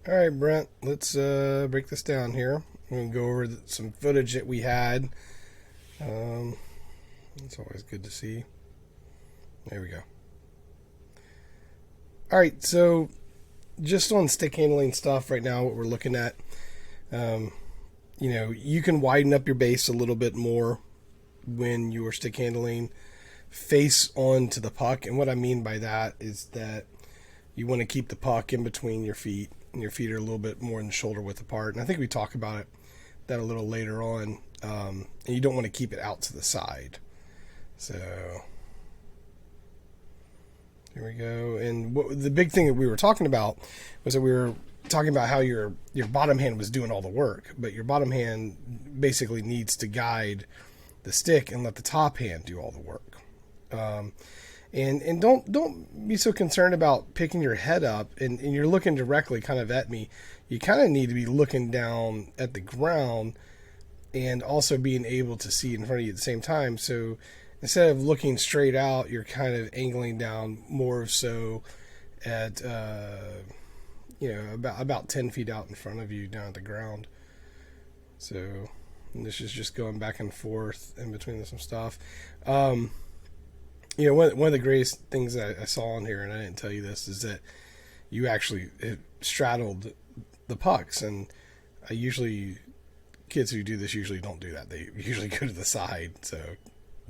All right, Brent, let's break this down here. We're going to go over some footage that we had. Um, it's always good to see. There we go. All right, so just on stick handling stuff right now, what we're looking at, um, you can widen up your base a little bit more when you are stick handling face on to the puck. And what I mean by that is that you want to keep the puck in between your feet, and your feet are a little bit more than shoulder width apart. And I think we talk about that a little later on. And you don't want to keep it out to the side. So here we go. And the big thing that we were talking about was that we were talking about how your bottom hand was doing all the work, but your bottom hand basically needs to guide the stick and let the top hand do all the work. And don't be so concerned about picking your head up and you're looking directly kind of at me. You kind of need to be looking down at the ground and also being able to see in front of you at the same time. So instead of looking straight out, you're kind of angling down more so at about 10 feet out in front of you down at the ground. So this is just going back and forth in between some stuff. One of the greatest things that I saw on here, and I didn't tell you this, is that you actually straddled the pucks. And kids who do this usually don't do that. They usually go to the side. So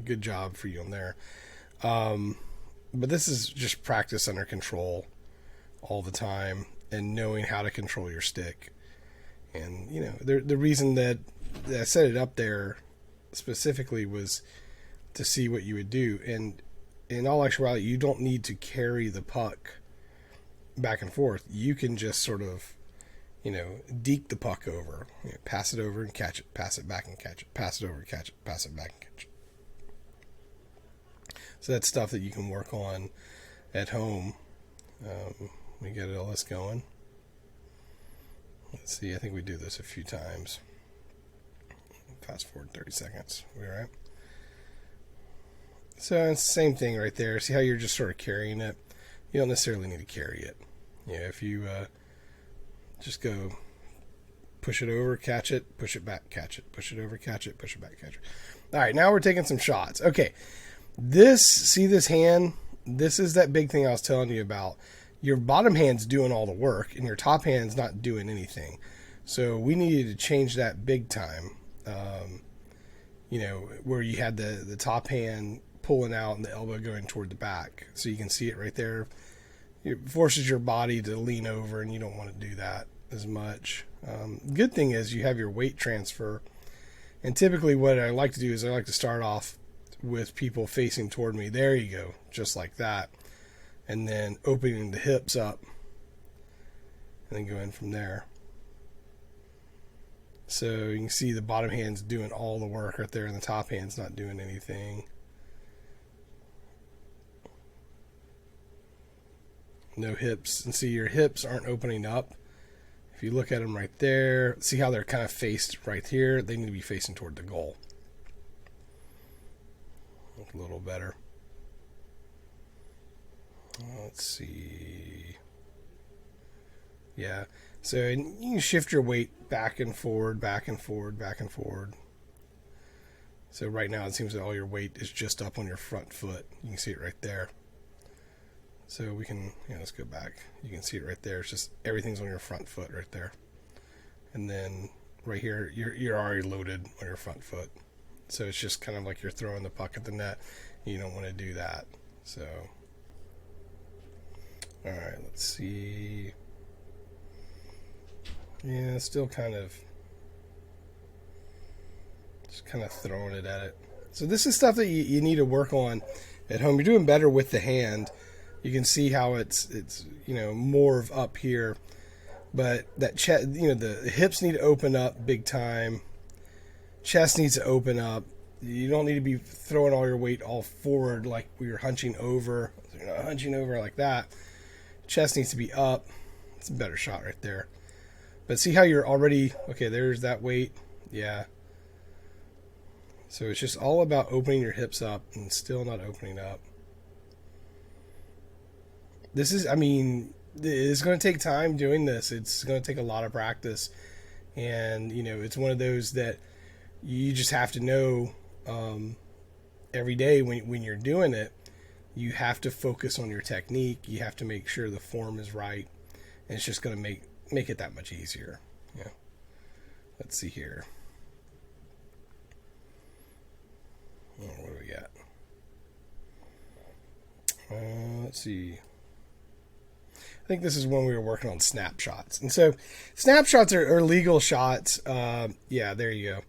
good job for you on there. But this is just practice under control all the time and knowing how to control your stick. And, the reason that I set it up there specifically was to see what you would do. And in all actuality, you don't need to carry the puck back and forth. You can just sort of, deke the puck over, pass it over and catch it, pass it back and catch it, pass it over and catch it, pass it back and catch it. So that's stuff that you can work on at home. We get all this going. Let's see, I think we do this a few times. Fast forward 30 seconds. We all right? So it's the same thing right there. See how you're just sort of carrying it? You don't necessarily need to carry it. If you just go push it over, catch it, push it back, catch it, push it over, catch it, push it back, catch it. All right, now we're taking some shots. Okay, see this hand? This is that big thing I was telling you about. Your bottom hand's doing all the work, and your top hand's not doing anything. So we needed to change that big time. Where you had the top hand pulling out and the elbow going toward the back. So you can see it right there. It forces your body to lean over, and you don't want to do that as much. Good thing is you have your weight transfer. And typically what I like to do is I like to start off with people facing toward me. There you go, just like that. And then opening the hips up and then go in from there. So you can see the bottom hand's doing all the work right there and the top hand's not doing anything. No hips. And see, your hips aren't opening up. If you look at them right there, see how they're kind of faced right here? They need to be facing toward the goal. Look a little better. Let's see. Yeah. So you can shift your weight back and forward, back and forward, back and forward. So right now it seems that all your weight is just up on your front foot. You can see it right there. So we can, let's go back. You can see it right there. It's just everything's on your front foot right there. And then right here, you're already loaded on your front foot. So it's just kind of like you're throwing the puck at the net. You don't want to do that. So, all right, let's see. Yeah, still just kind of throwing it at it. So this is stuff that you need to work on at home. You're doing better with the hand. You can see how it's more of up here, but that chest, the hips need to open up big time. Chest needs to open up. You don't need to be throwing all your weight all forward like you're hunching over. You're not hunching over like that. Chest needs to be up. It's a better shot right there. But see how you're already, okay, there's that weight. Yeah. So it's just all about opening your hips up and still not opening up. This is, it's going to take time doing this. It's going to take a lot of practice, and it's one of those that you just have to know every day when you're doing it. You have to focus on your technique. You have to make sure the form is right, and it's just going to make it that much easier. Yeah. Let's see here. Oh, what do we got? Let's see. I think this is when we were working on snapshots. And so snapshots are legal shots. Yeah, there you go.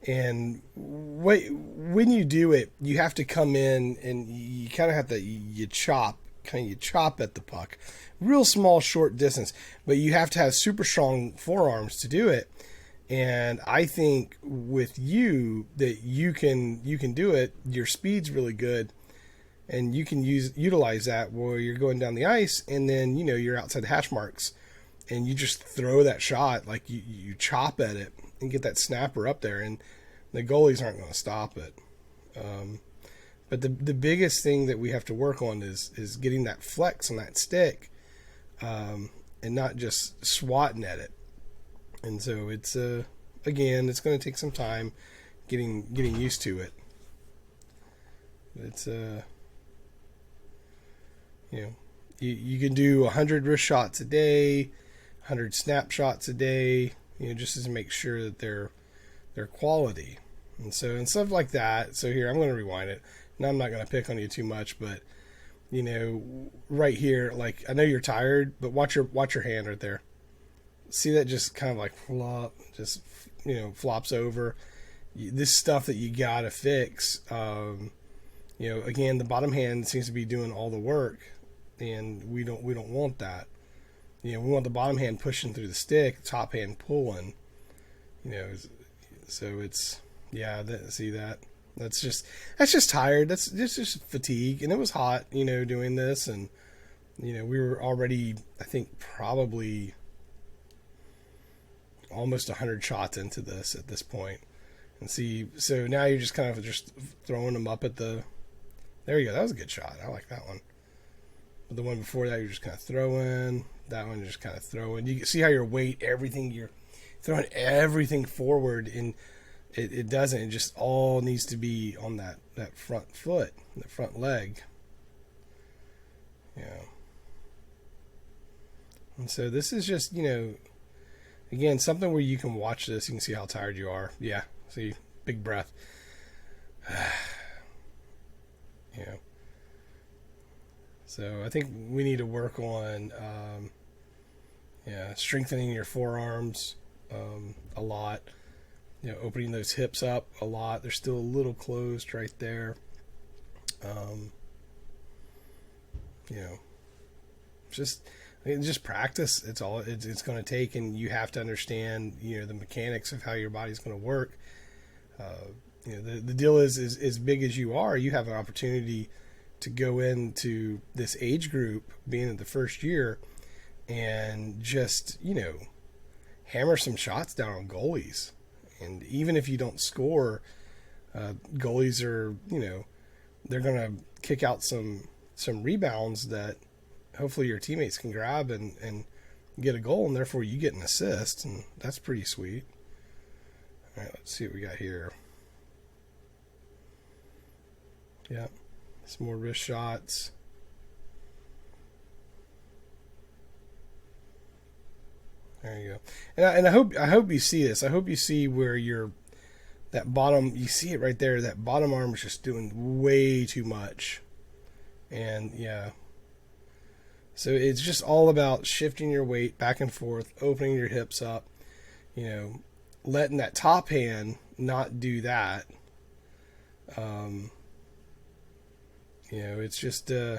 And when you do it, you have to come in and you kind of have to, you chop at the puck. Real small, short distance. But you have to have super strong forearms to do it. And I think with you that you can do it. Your speed's really good. And you can utilize that while you're going down the ice, and then you're outside the hash marks, and you just throw that shot, like you chop at it and get that snapper up there, and the goalies aren't going to stop it. But the biggest thing that we have to work on is getting that flex on that stick, and not just swatting at it. And so it's again, it's going to take some time getting used to it. It's you can do 100 wrist shots a day, 100 snapshots a day, just to make sure that they're quality. And stuff like that. So here, I'm going to rewind it. Now I'm not going to pick on you too much, but right here, like, I know you're tired, but watch your hand right there. See that just kind of like flop, just flops over. This stuff that you gotta fix. Again, the bottom hand seems to be doing all the work, and we don't want that. We want the bottom hand pushing through the stick, top hand pulling. So it's see that. That's just tired. That's just fatigue, and it was hot, doing this, and we were already, I think, probably almost 100 shots into this at this point. And see, so now you're just kind of just throwing them up at the. There you go. That was a good shot. I like that one. But the one before that, you're just kind of throwing. That one, you're just kind of throwing. You can see how your weight, everything, you're throwing everything forward, and it doesn't. It just all needs to be on that front foot, that front leg. Yeah. And so this is just, again, something where you can watch this. You can see how tired you are. Yeah. See, big breath. So I think we need to work on, strengthening your forearms a lot. Opening those hips up a lot. They're still a little closed right there. Just practice. It's all it's going to take, and you have to understand, the mechanics of how your body's going to work. The deal is as big as you are, you have an opportunity to go into this age group, being in the first year, and just hammer some shots down on goalies. And even if you don't score, goalies are they're going to kick out some rebounds that hopefully your teammates can grab and get a goal, and therefore you get an assist, and that's pretty sweet. All right, let's see what we got here. Yeah, some more wrist shots. There you go. And I hope you see this. I hope you see where that bottom. You see it right there. That bottom arm is just doing way too much. And yeah. So it's just all about shifting your weight back and forth, opening your hips up, letting that top hand not do that. It's just, yeah.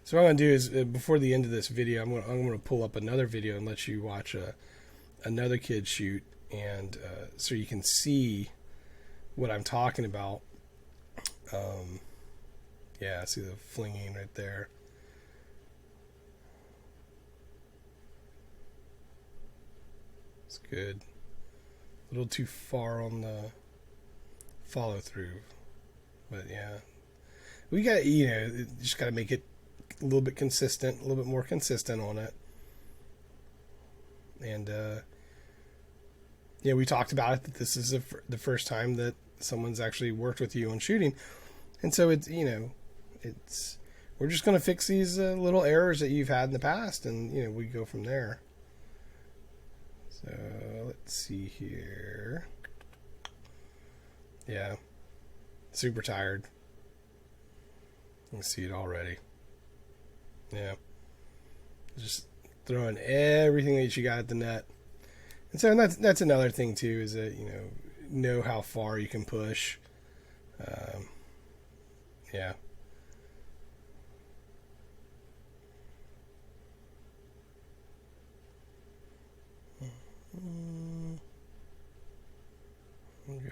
So what I'm going to do is, before the end of this video, I'm going to pull up another video and let you watch another kid shoot, and so you can see what I'm talking about. Yeah, see the flinging right there. It's good. A little too far on the follow through. But yeah, we got, you know, just got to make it a little bit consistent, a little bit more consistent on it. And yeah, we talked about it, that this is the first time that someone's actually worked with you on shooting, and so it's, you know, it's, we're just going to fix these little errors that you've had in the past, and, you know, we go from there. So let's see here. Yeah, super tired. You can see it already. Yeah, just throwing everything that you got at the net. And so that's another thing too, is that, you know how far you can push. Yeah.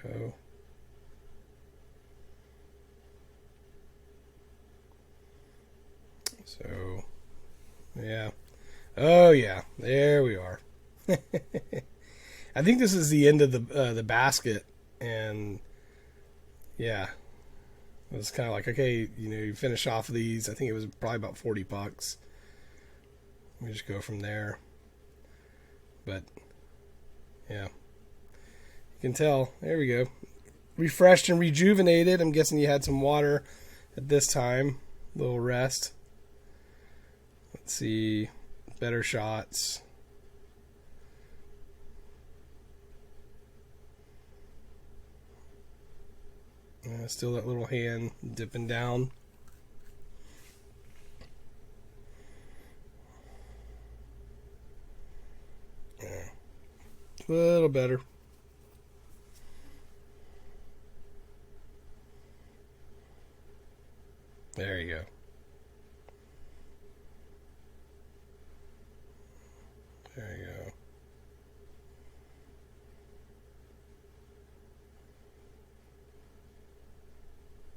Go. So, yeah. Oh yeah, there we are. I think this is the end of the basket, and yeah, it was kind of like, okay, you know, you finish off these. I think it was probably about $40. We just go from there. But yeah, you can tell. There we go. Refreshed and rejuvenated. I'm guessing you had some water at this time. A little rest. Let's see. Better shots. Still that little hand dipping down. Yeah. A little better. There you go. There you go.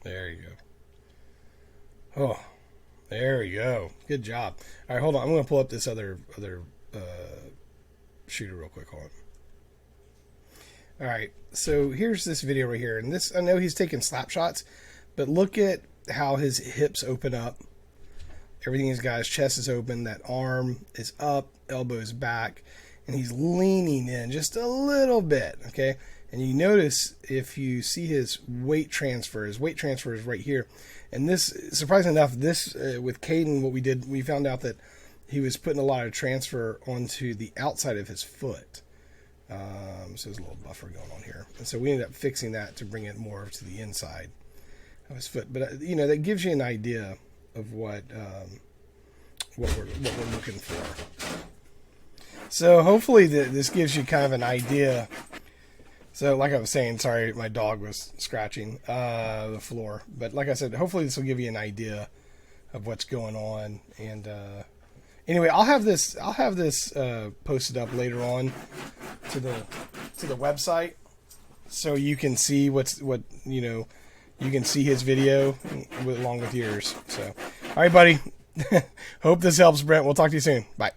There you go. Oh, there we go. Good job. All right, hold on. I'm going to pull up this other shooter real quick. Hold on. All right, so here's this video right here, and this, I know he's taking slap shots, but look at how his hips open up. Everything he's got, his chest is open, that arm is up, elbow is back, and he's leaning in just a little bit, okay? And you notice, if you see his weight transfer is right here. And this, surprisingly enough, this with Caden, what we did, we found out that he was putting a lot of transfer onto the outside of his foot. So there's a little buffer going on here. And so we ended up fixing that to bring it more to the inside of his foot. But, you know, that gives you an idea of what we're looking for. So hopefully this gives you kind of an idea. So like I was saying, sorry, my dog was scratching the floor. But like I said, hopefully this will give you an idea of what's going on. And anyway, I'll have this posted up later on to the website, so you can see what you know. You can see his video along with yours. So, all right, buddy. Hope this helps, Brent. We'll talk to you soon. Bye.